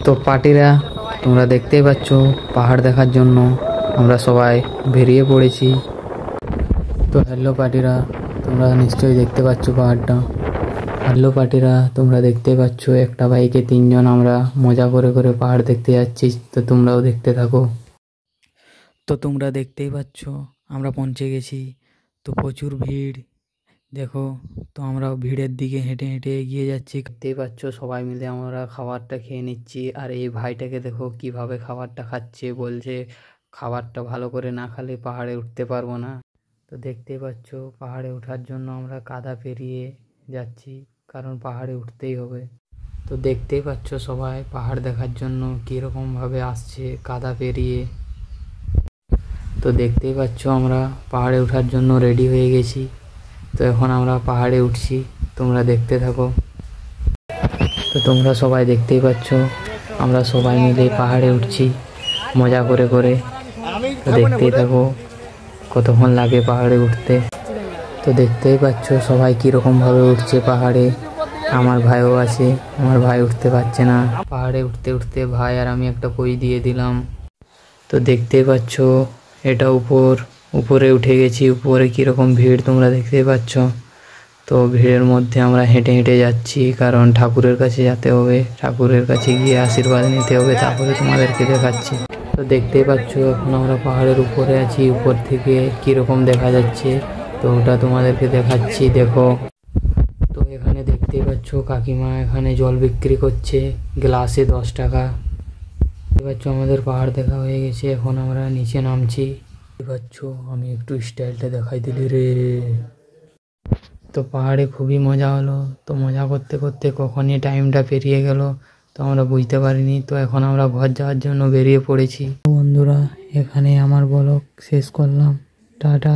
তো পার্টিরা তোমরা দেখতেই পাচ্ছ পাহাড় দেখার জন্য আমরা সবাই বেরিয়ে পড়েছি। তো হ্যালো পার্টিরা, তোমরা নিশ্চয়ই দেখতে পাচ্ছ পাহাড়টা। হ্যালো পার্টিরা, তোমরা দেখতে পাচ্ছ একটা বাইকে 3 জন আমরা মজা করে করে পাহাড় দেখতে যাচ্ছি। তো তোমরাও দেখতে থাকো। তো তোমরা দেখতেই পাচ্ছ আমরা পৌঁছে গেছি। তো প্রচুর ভিড় দেখো। তো আমরা ভিড়ের দিকে হেঁটে হেঁটে এগিয়ে যাচ্ছি। দেখতেই পাচ্ছ সবাই মিলে আমরা খাবারটা খেয়ে নিচ্ছি। আর এই ভাইটাকে দেখো কিভাবে খাবারটা খাচ্ছে, বলছে খাবারটা ভালো করে না খেলে পাহাড়ে উঠতে পারবো না। তো দেখতেই পাচ্ছ পাহাড়ে ওঠার জন্য আমরা কাদা পেরিয়ে যাচ্ছি, কারণ পাহাড়ে উঠতেই হবে। তো দেখতেই পাচ্ছ সবাই পাহাড় দেখার জন্য কীরকমভাবে আসছে কাদা পেরিয়ে। তো দেখতেই পাচ্ছ আমরা পাহাড়ে ওঠার জন্য রেডি হয়ে গেছি। তো এখন আমরা পাহাড়ে উঠছি, তোমরা দেখতে থাকো। তো তোমরা সবাই দেখতেই পাচ্ছ আমরা সবাই মিলে পাহাড়ে উঠছি মজা করে করে। তো দেখতেই থাকো কতক্ষণ লাগে পাহাড়ে উঠতে। তো দেখতেই পাচ্ছ সবাই কীরকমভাবে উঠছে পাহাড়ে। আমার ভাইও আছে, আমার ভাই উঠতে পারছে না। পাহাড়ে উঠতে উঠতে ভাই আর আমি একটা পই দিয়ে দিলাম। তো দেখতেই পাচ্ছ এটা উপরে উঠে গেছি। উপরে কীরকম ভিড় তোমরা দেখতেই পাচ্ছ। তো ভিড়ের মধ্যে আমরা হেঁটে হেঁটে যাচ্ছি, কারণ ঠাকুরের কাছে যেতে হবে। ঠাকুরের কাছে গিয়ে আশীর্বাদ নিতে হবে, তারপরে তোমাদেরকে দেখাচ্ছি। তো দেখতেই পাচ্ছ এখন আমরা পাহাড়ের উপরে আছি। উপর থেকে কীরকম দেখা যাচ্ছে তো ওটা তোমাদেরকে দেখাচ্ছি, দেখো। তো এখানে দেখতেই পাচ্ছ কাকিমা এখানে জল বিক্রি করছে গ্লাসে 10 টাকা। দেখতে পাচ্ছ আমাদের পাহাড় দেখা হয়ে গেছে, এখন আমরা নিচে নামছি। দেখতে পাচ্ছ আমি একটু স্টাইলটা দেখাই দিলি রে। তো পাহাড়ে খুবই মজা হলো। তো মজা করতে করতে কখনই টাইমটা পেরিয়ে গেল তো আমরা বুঝতে পারিনি। তো এখন আমরা ঘর যাওয়ার জন্য বেরিয়ে পড়েছি। বন্ধুরা এখানে আমার ব্লগ শেষ করলাম, টাটা।